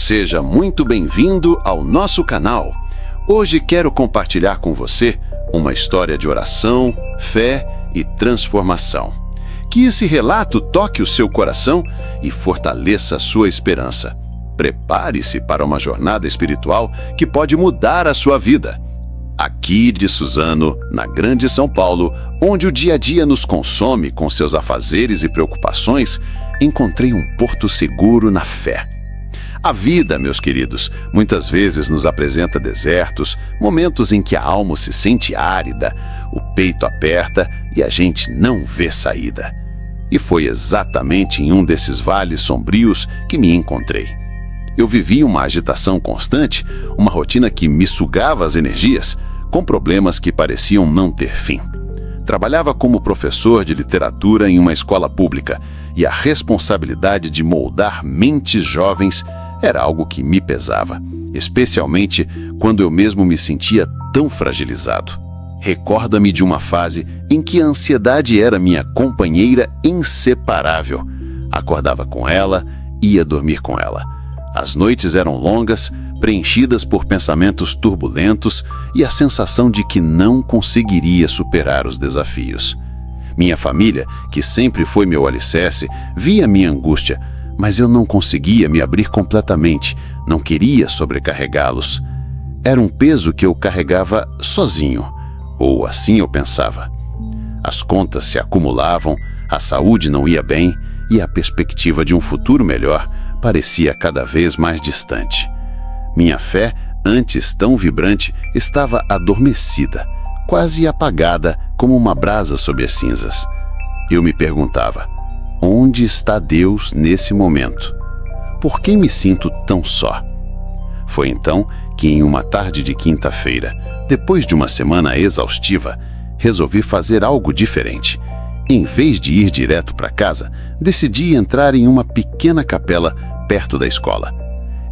Seja muito bem-vindo ao nosso canal. Hoje quero compartilhar com você uma história de oração, fé e transformação. Que esse relato toque o seu coração e fortaleça a sua esperança. Prepare-se para uma jornada espiritual que pode mudar a sua vida. Aqui de Suzano, na Grande São Paulo, onde o dia a dia nos consome com seus afazeres e preocupações, encontrei um porto seguro na fé. A vida, meus queridos, muitas vezes nos apresenta desertos, momentos em que a alma se sente árida, o peito aperta e a gente não vê saída. E foi exatamente em um desses vales sombrios que me encontrei. Eu vivia uma agitação constante, uma rotina que me sugava as energias, com problemas que pareciam não ter fim. Trabalhava como professor de literatura em uma escola pública e a responsabilidade de moldar mentes jovens era algo que me pesava, especialmente quando eu mesmo me sentia tão fragilizado. Recorda-me de uma fase em que a ansiedade era minha companheira inseparável. Acordava com ela, ia dormir com ela. As noites eram longas, preenchidas por pensamentos turbulentos e a sensação de que não conseguiria superar os desafios. Minha família, que sempre foi meu alicerce, via minha angústia, mas eu não conseguia me abrir completamente, não queria sobrecarregá-los. Era um peso que eu carregava sozinho, ou assim eu pensava. As contas se acumulavam, a saúde não ia bem e a perspectiva de um futuro melhor parecia cada vez mais distante. Minha fé, antes tão vibrante, estava adormecida, quase apagada como uma brasa sob as cinzas. Eu me perguntava: onde está Deus nesse momento? Por que me sinto tão só? Foi então que, em uma tarde de quinta-feira, depois de uma semana exaustiva, resolvi fazer algo diferente. Em vez de ir direto para casa, decidi entrar em uma pequena capela perto da escola.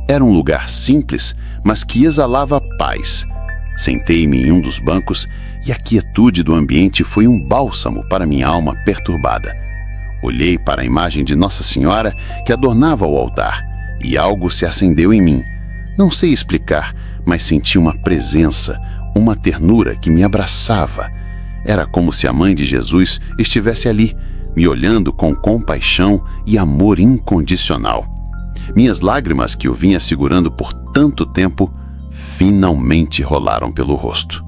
Era um lugar simples, mas que exalava paz. Sentei-me em um dos bancos e a quietude do ambiente foi um bálsamo para minha alma perturbada. Olhei para a imagem de Nossa Senhora que adornava o altar e algo se acendeu em mim. Não sei explicar, mas senti uma presença, uma ternura que me abraçava. Era como se a mãe de Jesus estivesse ali, me olhando com compaixão e amor incondicional. Minhas lágrimas, que eu vinha segurando por tanto tempo, finalmente rolaram pelo rosto.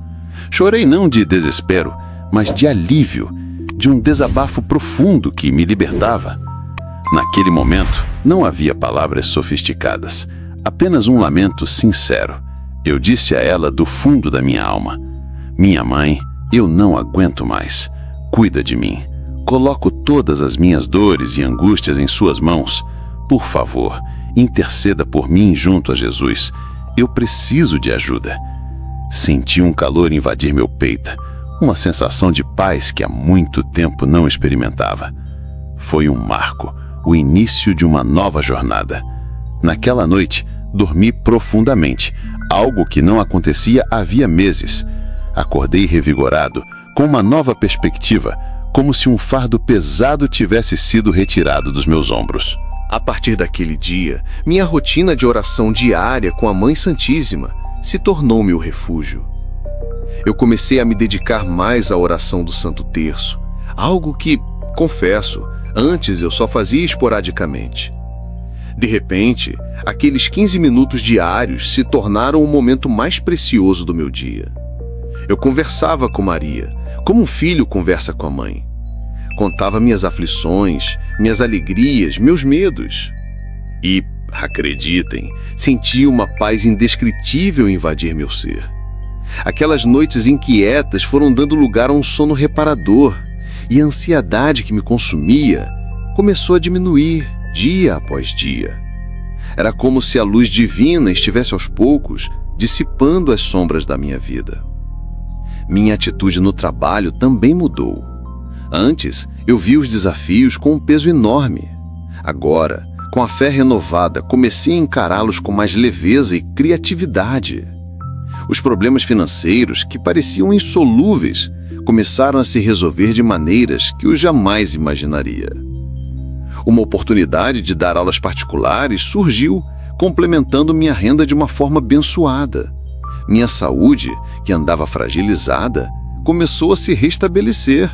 Chorei não de desespero, mas de alívio, de um desabafo profundo que me libertava. Naquele momento, não havia palavras sofisticadas, apenas um lamento sincero. Eu disse a ela do fundo da minha alma: minha mãe, eu não aguento mais. Cuida de mim. Coloco todas as minhas dores e angústias em suas mãos. Por favor, interceda por mim junto a Jesus. Eu preciso de ajuda. Senti um calor invadir meu peito, uma sensação de paz que há muito tempo não experimentava. Foi um marco, o início de uma nova jornada. Naquela noite, dormi profundamente, algo que não acontecia havia meses. Acordei revigorado, com uma nova perspectiva, como se um fardo pesado tivesse sido retirado dos meus ombros. A partir daquele dia, minha rotina de oração diária com a Mãe Santíssima se tornou meu refúgio. Eu comecei a me dedicar mais à oração do Santo Terço, algo que, confesso, antes eu só fazia esporadicamente. De repente, aqueles 15 minutos diários se tornaram o momento mais precioso do meu dia. Eu conversava com Maria, como um filho conversa com a mãe. Contava minhas aflições, minhas alegrias, meus medos. E, acreditem, sentia uma paz indescritível invadir meu ser. Aquelas noites inquietas foram dando lugar a um sono reparador, e a ansiedade que me consumia começou a diminuir dia após dia. Era como se a luz divina estivesse aos poucos dissipando as sombras da minha vida. Minha atitude no trabalho também mudou. Antes, eu via os desafios com um peso enorme. Agora, com a fé renovada, comecei a encará-los com mais leveza e criatividade. Os problemas financeiros, que pareciam insolúveis, começaram a se resolver de maneiras que eu jamais imaginaria. Uma oportunidade de dar aulas particulares surgiu complementando minha renda de uma forma abençoada. Minha saúde, que andava fragilizada, começou a se restabelecer.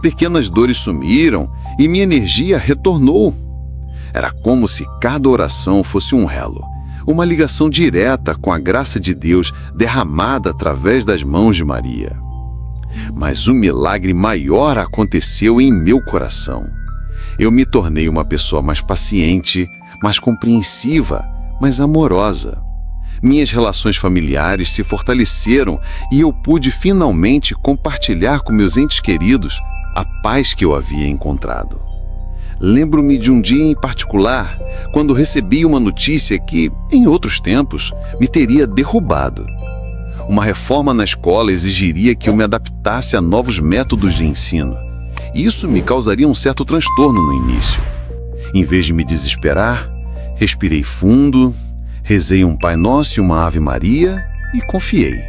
Pequenas dores sumiram e minha energia retornou. Era como se cada oração fosse um elo, uma ligação direta com a graça de Deus derramada através das mãos de Maria. Mas o milagre maior aconteceu em meu coração. Eu me tornei uma pessoa mais paciente, mais compreensiva, mais amorosa. Minhas relações familiares se fortaleceram e eu pude finalmente compartilhar com meus entes queridos a paz que eu havia encontrado. Lembro-me de um dia em particular, quando recebi uma notícia que, em outros tempos, me teria derrubado. Uma reforma na escola exigiria que eu me adaptasse a novos métodos de ensino. Isso me causaria um certo transtorno no início. Em vez de me desesperar, respirei fundo, rezei um Pai Nosso e uma Ave Maria e confiei.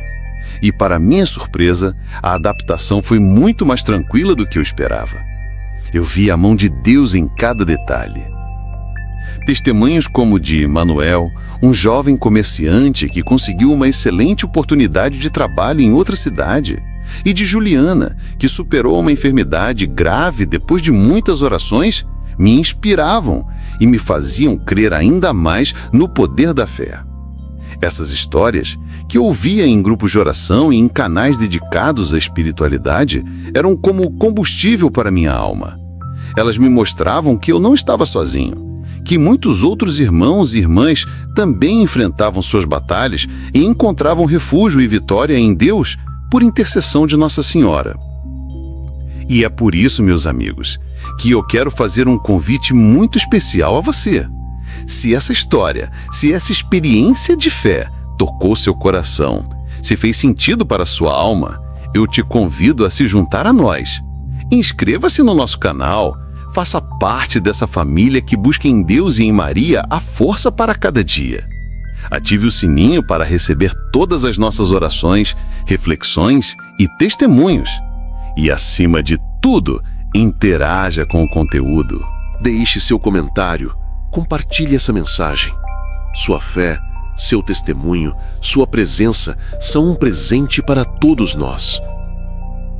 E, para minha surpresa, a adaptação foi muito mais tranquila do que eu esperava. Eu vi a mão de Deus em cada detalhe. Testemunhos como o de Manuel, um jovem comerciante que conseguiu uma excelente oportunidade de trabalho em outra cidade, e de Juliana, que superou uma enfermidade grave depois de muitas orações, me inspiravam e me faziam crer ainda mais no poder da fé. Essas histórias, que eu ouvia em grupos de oração e em canais dedicados à espiritualidade, eram como combustível para minha alma. Elas me mostravam que eu não estava sozinho, que muitos outros irmãos e irmãs também enfrentavam suas batalhas e encontravam refúgio e vitória em Deus por intercessão de Nossa Senhora. E é por isso, meus amigos, que eu quero fazer um convite muito especial a você. Se essa história, se essa experiência de fé tocou seu coração, se fez sentido para sua alma, eu te convido a se juntar a nós. Inscreva-se no nosso canal, faça parte dessa família que busca em Deus e em Maria a força para cada dia. Ative o sininho para receber todas as nossas orações, reflexões e testemunhos. E, acima de tudo, interaja com o conteúdo. Deixe seu comentário, compartilhe essa mensagem. Sua fé, seu testemunho, sua presença são um presente para todos nós.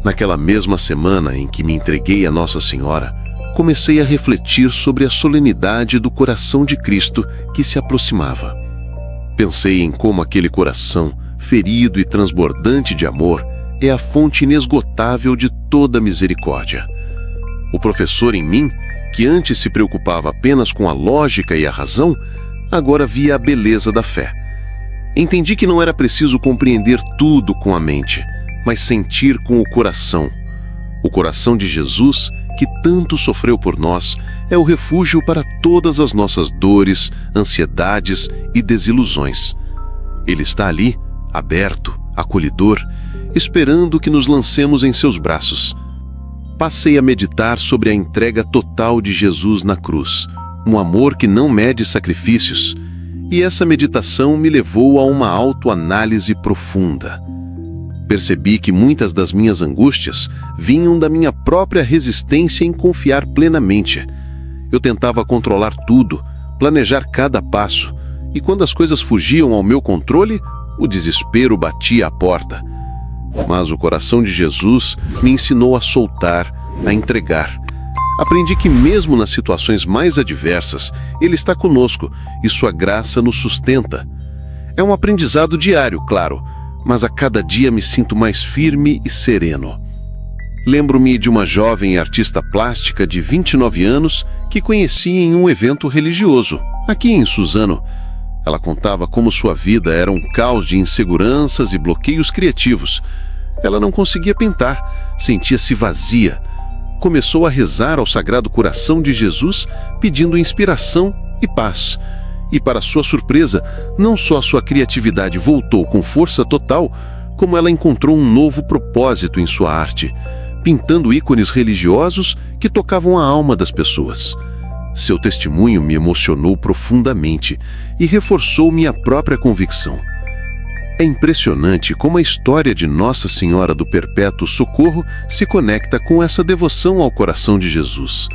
Naquela mesma semana em que me entreguei a Nossa Senhora, comecei a refletir sobre a solenidade do coração de Cristo que se aproximava. Pensei em como aquele coração, ferido e transbordante de amor, é a fonte inesgotável de toda misericórdia. O professor em mim, que antes se preocupava apenas com a lógica e a razão, agora via a beleza da fé. Entendi que não era preciso compreender tudo com a mente, mas sentir com o coração. O coração de Jesus, que tanto sofreu por nós, é o refúgio para todas as nossas dores, ansiedades e desilusões. Ele está ali, aberto, acolhedor, esperando que nos lancemos em seus braços. Passei a meditar sobre a entrega total de Jesus na cruz, um amor que não mede sacrifícios, e essa meditação me levou a uma autoanálise profunda. Percebi que muitas das minhas angústias vinham da minha própria resistência em confiar plenamente. Eu tentava controlar tudo, planejar cada passo, e quando as coisas fugiam ao meu controle, o desespero batia à porta. Mas o coração de Jesus me ensinou a soltar, a entregar. Aprendi que mesmo nas situações mais adversas, Ele está conosco e sua graça nos sustenta. É um aprendizado diário, claro, mas a cada dia me sinto mais firme e sereno. Lembro-me de uma jovem artista plástica de 29 anos que conheci em um evento religioso, aqui em Suzano. Ela contava como sua vida era um caos de inseguranças e bloqueios criativos. Ela não conseguia pintar, sentia-se vazia. Começou a rezar ao Sagrado Coração de Jesus, pedindo inspiração e paz. E, para sua surpresa, não só sua criatividade voltou com força total, como ela encontrou um novo propósito em sua arte, pintando ícones religiosos que tocavam a alma das pessoas. Seu testemunho me emocionou profundamente e reforçou minha própria convicção. É impressionante como a história de Nossa Senhora do Perpétuo Socorro se conecta com essa devoção ao coração de Jesus.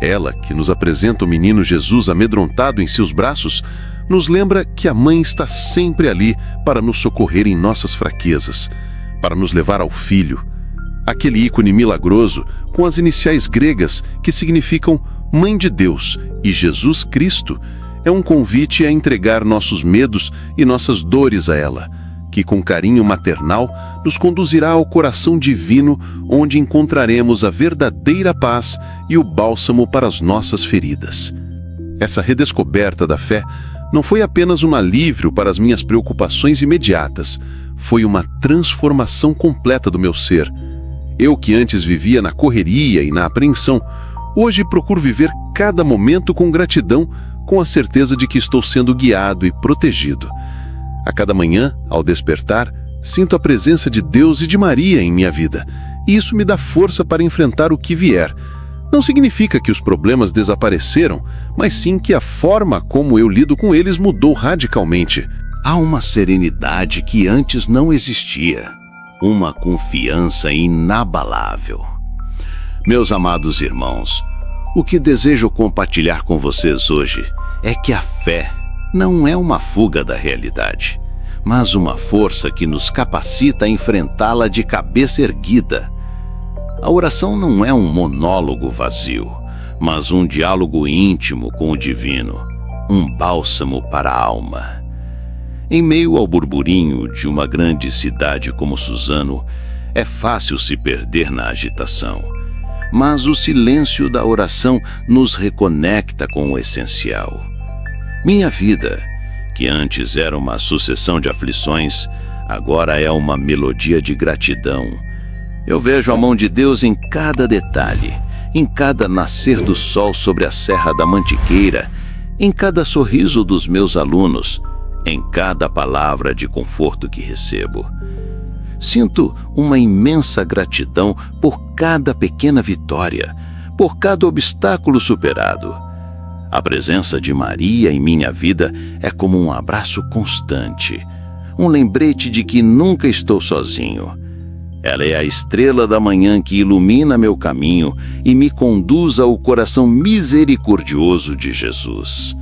Ela, que nos apresenta o menino Jesus amedrontado em seus braços, nos lembra que a mãe está sempre ali para nos socorrer em nossas fraquezas, para nos levar ao Filho, aquele ícone milagroso com as iniciais gregas que significam Mãe de Deus, e Jesus Cristo é um convite a entregar nossos medos e nossas dores a ela, que com carinho maternal nos conduzirá ao coração divino, onde encontraremos a verdadeira paz e o bálsamo para as nossas feridas. Essa redescoberta da fé não foi apenas um alívio para as minhas preocupações imediatas, foi uma transformação completa do meu ser. Eu que antes vivia na correria e na apreensão, hoje procuro viver cada momento com gratidão, com a certeza de que estou sendo guiado e protegido. A cada manhã, ao despertar, sinto a presença de Deus e de Maria em minha vida, e isso me dá força para enfrentar o que vier. Não significa que os problemas desapareceram, mas sim que a forma como eu lido com eles mudou radicalmente. Há uma serenidade que antes não existia, uma confiança inabalável. Meus amados irmãos, o que desejo compartilhar com vocês hoje é que a fé não é uma fuga da realidade, mas uma força que nos capacita a enfrentá-la de cabeça erguida. A oração não é um monólogo vazio, mas um diálogo íntimo com o divino, um bálsamo para a alma. Em meio ao burburinho de uma grande cidade como Suzano, é fácil se perder na agitação, mas o silêncio da oração nos reconecta com o essencial. Minha vida, que antes era uma sucessão de aflições, agora é uma melodia de gratidão. Eu vejo a mão de Deus em cada detalhe, em cada nascer do sol sobre a Serra da Mantiqueira, em cada sorriso dos meus alunos, em cada palavra de conforto que recebo. Sinto uma imensa gratidão por cada pequena vitória, por cada obstáculo superado. A presença de Maria em minha vida é como um abraço constante, um lembrete de que nunca estou sozinho. Ela é a estrela da manhã que ilumina meu caminho e me conduz ao coração misericordioso de Jesus.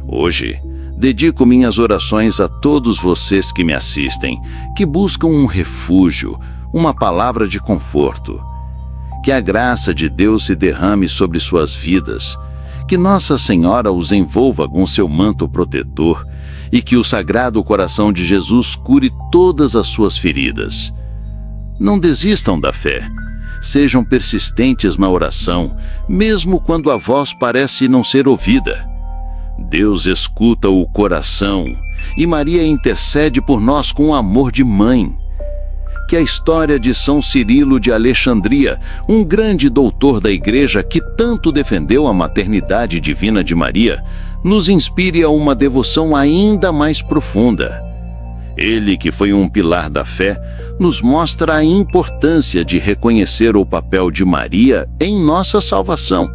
Hoje, dedico minhas orações a todos vocês que me assistem, que buscam um refúgio, uma palavra de conforto. Que a graça de Deus se derrame sobre suas vidas, que Nossa Senhora os envolva com seu manto protetor e que o Sagrado Coração de Jesus cure todas as suas feridas. Não desistam da fé. Sejam persistentes na oração, mesmo quando a voz parece não ser ouvida. Deus escuta o coração e Maria intercede por nós com amor de mãe. Que a história de São Cirilo de Alexandria, um grande doutor da Igreja que tanto defendeu a maternidade divina de Maria, nos inspire a uma devoção ainda mais profunda. Ele, que foi um pilar da fé, nos mostra a importância de reconhecer o papel de Maria em nossa salvação.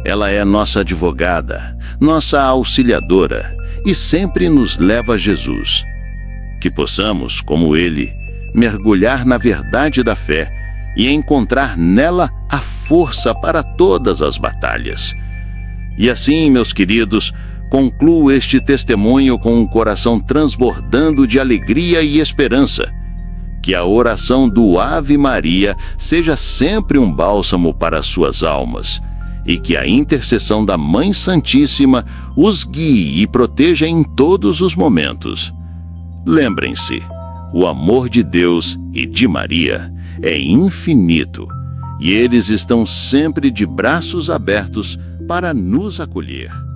Ela é nossa advogada, nossa auxiliadora e sempre nos leva a Jesus. Que possamos, como ele, mergulhar na verdade da fé e encontrar nela a força para todas as batalhas. E assim, meus queridos, concluo este testemunho com um coração transbordando de alegria e esperança. Que a oração do Ave Maria seja sempre um bálsamo para as suas almas e que a intercessão da Mãe Santíssima os guie e proteja em todos os momentos. Lembrem-se, o amor de Deus e de Maria é infinito e eles estão sempre de braços abertos para nos acolher.